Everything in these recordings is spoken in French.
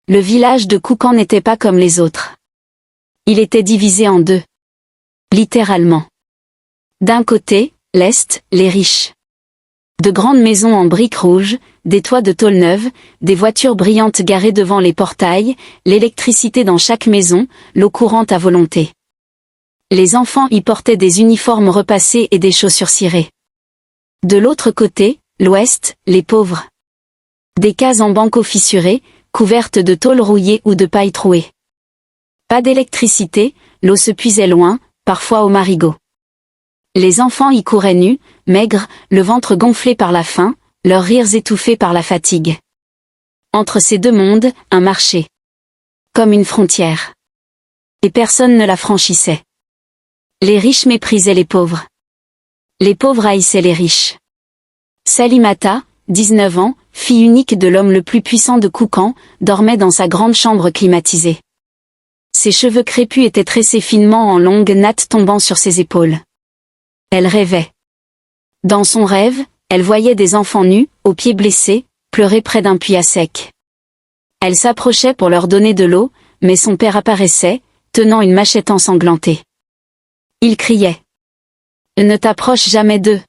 Le village de Koukan n'était pas comme les autres. Il était divisé en deux. Littéralement. D'un côté, l'Est, les riches. De grandes maisons en briques rouges, des toits de tôle neuve, des voitures brillantes garées devant les portails, l'électricité dans chaque maison, l'eau courante à volonté. Les enfants y portaient des uniformes repassés et des chaussures cirées. De l'autre côté, l'Ouest, les pauvres. Des cases en banco fissurées, couvertes de tôle rouillée ou de paille trouée. Pas d'électricité, l'eau se puisait loin, parfois au marigot. Les enfants y couraient nus, maigres, le ventre gonflé par la faim, leurs rires étouffés par la fatigue. Entre ces deux mondes, un marché. Comme une frontière. Et personne ne la franchissait. Les riches méprisaient les pauvres. Les pauvres haïssaient les riches. Salimata, 19 ans, fille unique de l'homme le plus puissant de Koukan, dormait dans sa grande chambre climatisée. Ses cheveux crépus étaient tressés finement en longues nattes tombant sur ses épaules. Elle rêvait. Dans son rêve, elle voyait des enfants nus, aux pieds blessés, pleurer près d'un puits à sec. Elle s'approchait pour leur donner de l'eau, mais son père apparaissait, tenant une machette ensanglantée. Il criait. « Ne t'approche jamais d'eux.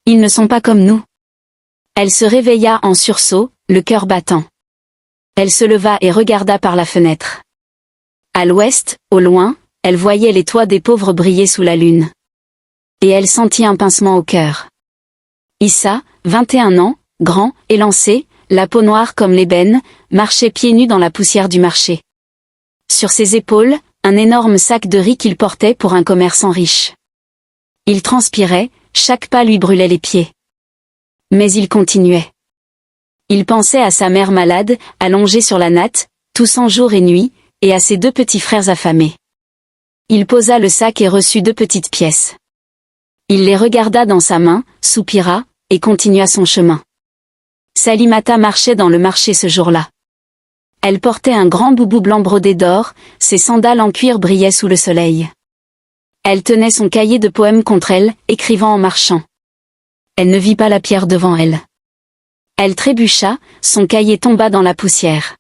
Ils ne sont pas comme nous. » Elle se réveilla en sursaut, le cœur battant. Elle se leva et regarda par la fenêtre. À l'ouest, au loin, elle voyait les toits des pauvres briller sous la lune. Et elle sentit un pincement au cœur. Issa, 21 ans, grand, élancé, la peau noire comme l'ébène, marchait pieds nus dans la poussière du marché. Sur ses épaules, un énorme sac de riz qu'il portait pour un commerçant riche. Il transpirait, chaque pas lui brûlait les pieds. Mais il continuait. Il pensait à sa mère malade, allongée sur la natte, toussant jour et nuit, et à ses deux petits frères affamés. Il posa le sac et reçut 2 petites pièces. Il les regarda dans sa main, soupira, et continua son chemin. Salimata marchait dans le marché ce jour-là. Elle portait un grand boubou blanc brodé d'or, ses sandales en cuir brillaient sous le soleil. Elle tenait son cahier de poèmes contre elle, écrivant en marchant. Elle ne vit pas la pierre devant elle. Elle trébucha, son cahier tomba dans la poussière.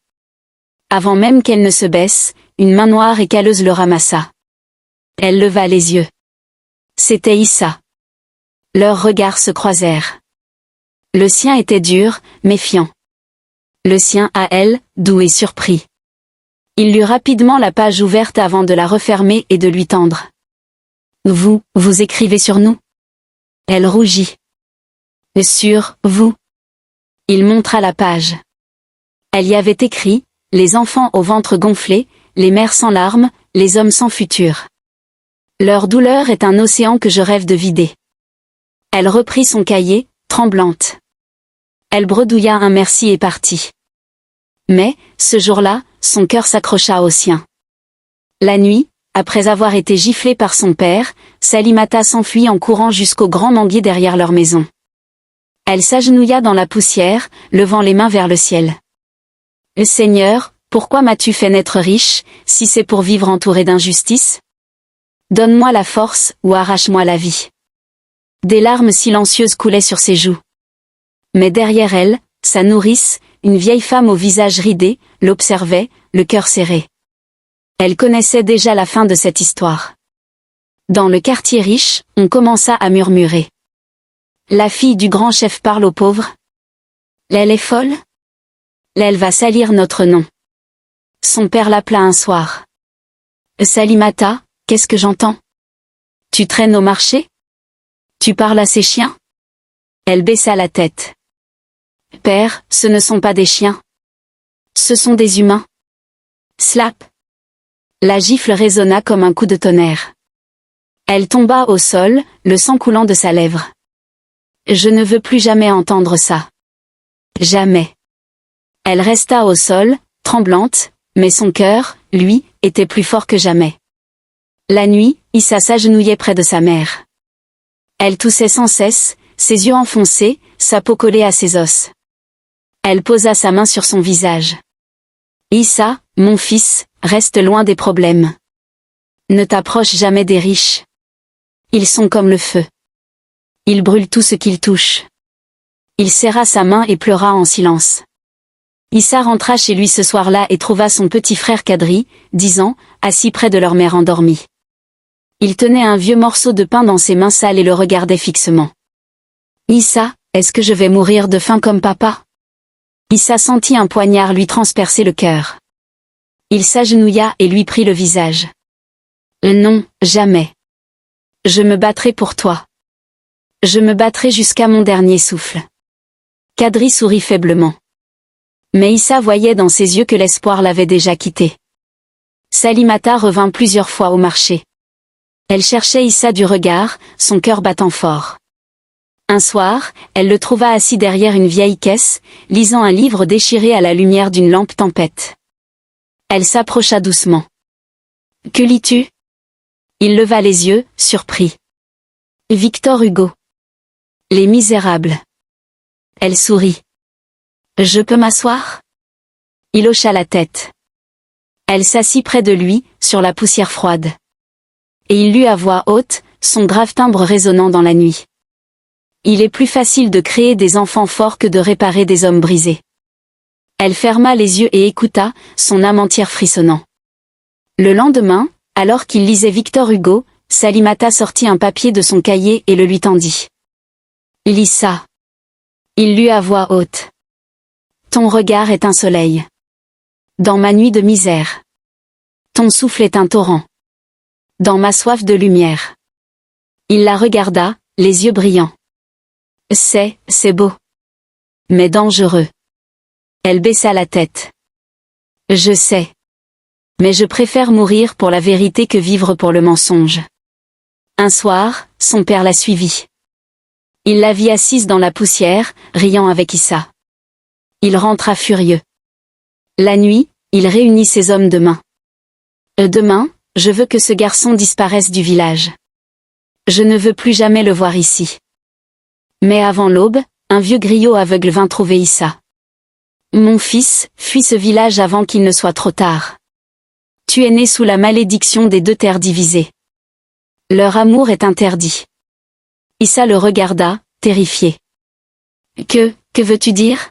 Avant même qu'elle ne se baisse, une main noire et calleuse le ramassa. Elle leva les yeux. C'était Issa. Leurs regards se croisèrent. Le sien était dur, méfiant. Le sien à elle, doux et surpris. Il lut rapidement la page ouverte avant de la refermer et de lui tendre. « Vous écrivez sur nous ?» Elle rougit. « Sur vous ?» Il montra la page. Elle y avait écrit « Les enfants au ventre gonflé, les mères sans larmes, les hommes sans futur. Leur douleur est un océan que je rêve de vider. » Elle reprit son cahier, tremblante. Elle bredouilla un merci et partit. Mais, ce jour-là, son cœur s'accrocha au sien. La nuit, après avoir été giflée par son père, Salimata s'enfuit en courant jusqu'au grand manguier derrière leur maison. Elle s'agenouilla dans la poussière, levant les mains vers le ciel. « Seigneur, pourquoi m'as-tu fait naître riche, si c'est pour vivre entouré d'injustice ? Donne-moi la force, ou arrache-moi la vie. » Des larmes silencieuses coulaient sur ses joues. Mais derrière elle, sa nourrice, une vieille femme au visage ridé, l'observait, le cœur serré. Elle connaissait déjà la fin de cette histoire. Dans le quartier riche, on commença à murmurer. La fille du grand chef parle aux pauvres. Elle est folle. Elle va salir notre nom. Son père l'appela un soir. Salimata, qu'est-ce que j'entends? Tu traînes au marché? Tu parles à ces chiens? Elle baissa la tête. Père, ce ne sont pas des chiens. Ce sont des humains. Slap. La gifle résonna comme un coup de tonnerre. Elle tomba au sol, le sang coulant de sa lèvre. Je ne veux plus jamais entendre ça. Jamais. Elle resta au sol, tremblante, mais son cœur, lui, était plus fort que jamais. La nuit, Issa s'agenouillait près de sa mère. Elle toussait sans cesse, ses yeux enfoncés, sa peau collée à ses os. Elle posa sa main sur son visage. Issa, mon fils, reste loin des problèmes. Ne t'approche jamais des riches. Ils sont comme le feu. Ils brûlent tout ce qu'ils touchent. Il serra sa main et pleura en silence. Issa rentra chez lui ce soir-là et trouva son petit frère Kadri, 10 ans, assis près de leur mère endormie. Il tenait un vieux morceau de pain dans ses mains sales et le regardait fixement. « Issa, est-ce que je vais mourir de faim comme papa ?» Issa sentit un poignard lui transpercer le cœur. Il s'agenouilla et lui prit le visage. « Non, jamais. Je me battrai pour toi. Je me battrai jusqu'à mon dernier souffle. » Kadri sourit faiblement. Mais Issa voyait dans ses yeux que l'espoir l'avait déjà quitté. Salimata revint plusieurs fois au marché. Elle cherchait Issa du regard, son cœur battant fort. Un soir, elle le trouva assis derrière une vieille caisse, lisant un livre déchiré à la lumière d'une lampe tempête. Elle s'approcha doucement. « Que lis-tu » Il leva les yeux, surpris. « Victor Hugo. Les Misérables. » Elle sourit. « Je peux m'asseoir » Il hocha la tête. Elle s'assit près de lui, sur la poussière froide. Et il lut à voix haute, son grave timbre résonnant dans la nuit. Il est plus facile de créer des enfants forts que de réparer des hommes brisés. Elle ferma les yeux et écouta, son âme entière frissonnant. Le lendemain, alors qu'il lisait Victor Hugo, Salimata sortit un papier de son cahier et le lui tendit. « Lis ça. » Il lut à voix haute. « Ton regard est un soleil. Dans ma nuit de misère. Ton souffle est un torrent. Dans ma soif de lumière. » Il la regarda, les yeux brillants. « C'est beau. Mais dangereux. » Elle baissa la tête. « Je sais. Mais je préfère mourir pour la vérité que vivre pour le mensonge. » Un soir, son père la suivit. Il la vit assise dans la poussière, riant avec Issa. Il rentra furieux. La nuit, il réunit ses hommes de main. « Demain, je veux que ce garçon disparaisse du village. Je ne veux plus jamais le voir ici. » Mais avant l'aube, un vieux griot aveugle vint trouver Issa. « Mon fils, fuis ce village avant qu'il ne soit trop tard. Tu es né sous la malédiction des deux terres divisées. Leur amour est interdit. » Issa le regarda, terrifié. « Que veux-tu dire ?»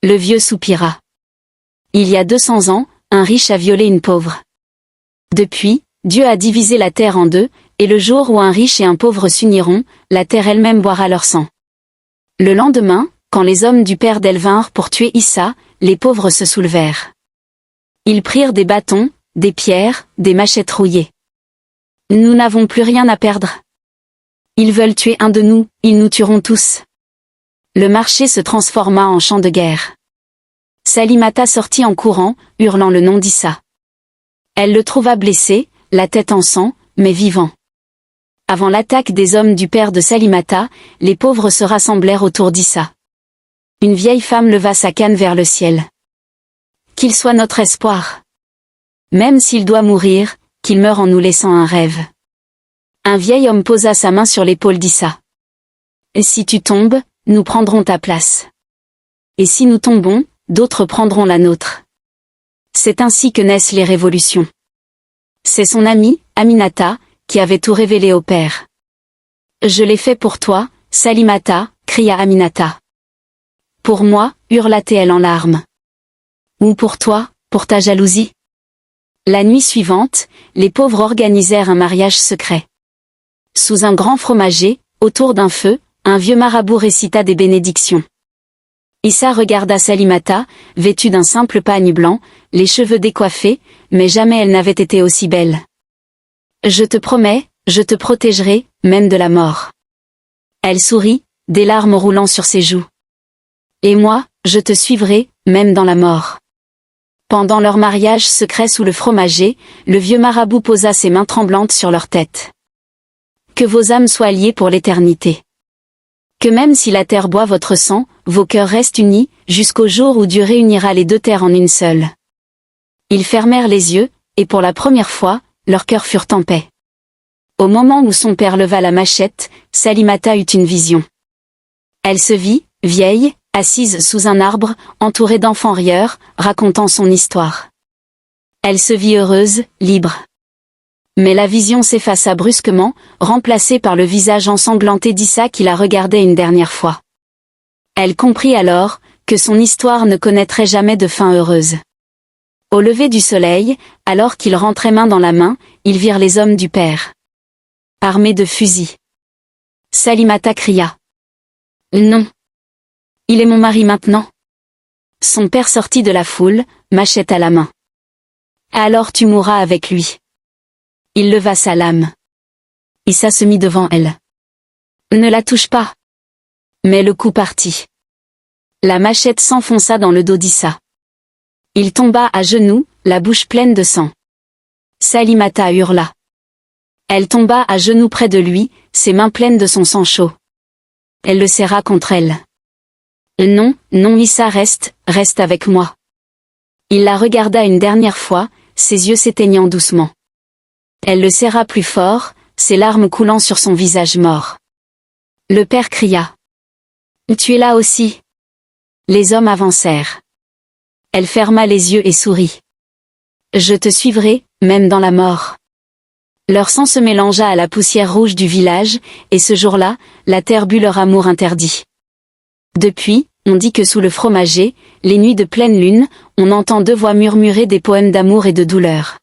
Le vieux soupira. « Il y a 200 ans, un riche a violé une pauvre. Depuis, Dieu a divisé la terre en deux, et le jour où un riche et un pauvre s'uniront, la terre elle-même boira leur sang. Le lendemain, quand les hommes du père d'El vinrent pour tuer Issa, les pauvres se soulevèrent. Ils prirent des bâtons, des pierres, des machettes rouillées. Nous n'avons plus rien à perdre. Ils veulent tuer un de nous, ils nous tueront tous. » Le marché se transforma en champ de guerre. Salimata sortit en courant, hurlant le nom d'Issa. Elle le trouva blessé, la tête en sang, mais vivant. Avant l'attaque des hommes du père de Salimata, les pauvres se rassemblèrent autour d'Issa. Une vieille femme leva sa canne vers le ciel. « Qu'il soit notre espoir. Même s'il doit mourir, qu'il meure en nous laissant un rêve. » Un vieil homme posa sa main sur l'épaule d'Issa. « Si tu tombes, nous prendrons ta place. Et si nous tombons, d'autres prendront la nôtre. » C'est ainsi que naissent les révolutions. C'est son amie, Aminata, qui avait tout révélé au père. « Je l'ai fait pour toi, Salimata, » cria Aminata. « Pour moi, » hurla-t-elle en larmes. « Ou pour toi, pour ta jalousie ?» La nuit suivante, les pauvres organisèrent un mariage secret. Sous un grand fromager, autour d'un feu, un vieux marabout récita des bénédictions. Issa regarda Salimata, vêtue d'un simple pagne blanc, les cheveux décoiffés, mais jamais elle n'avait été aussi belle. « Je te promets, je te protégerai, même de la mort. » Elle sourit, des larmes roulant sur ses joues. « Et moi, je te suivrai, même dans la mort. » Pendant leur mariage secret sous le fromager, le vieux marabout posa ses mains tremblantes sur leur tête. « Que vos âmes soient liées pour l'éternité. Que même si la terre boit votre sang, vos cœurs restent unis, jusqu'au jour où Dieu réunira les deux terres en une seule. » Ils fermèrent les yeux, et pour la première fois, leurs cœurs furent en paix. Au moment où son père leva la machette, Salimata eut une vision. Elle se vit, vieille, assise sous un arbre, entourée d'enfants rieurs, racontant son histoire. Elle se vit heureuse, libre. Mais la vision s'effaça brusquement, remplacée par le visage ensanglanté d'Issa qui la regardait une dernière fois. Elle comprit alors que son histoire ne connaîtrait jamais de fin heureuse. Au lever du soleil, alors qu'ils rentraient main dans la main, ils virent les hommes du père, armés de fusils. Salimata cria. « Non. Il est mon mari maintenant. » Son père sortit de la foule, machette à la main. « Alors tu mourras avec lui. » Il leva sa lame. Issa se mit devant elle. « Ne la touche pas. » Mais le coup partit. La machette s'enfonça dans le dos d'Issa. Il tomba à genoux, la bouche pleine de sang. Salimata hurla. Elle tomba à genoux près de lui, ses mains pleines de son sang chaud. Elle le serra contre elle. « Non, non Issa reste avec moi. » Il la regarda une dernière fois, ses yeux s'éteignant doucement. Elle le serra plus fort, ses larmes coulant sur son visage mort. Le père cria. « Tu es là aussi ?» Les hommes avancèrent. Elle ferma les yeux et sourit. « Je te suivrai, même dans la mort. » Leur sang se mélangea à la poussière rouge du village, et ce jour-là, la terre but leur amour interdit. Depuis, on dit que sous le fromager, les nuits de pleine lune, on entend deux voix murmurer des poèmes d'amour et de douleur.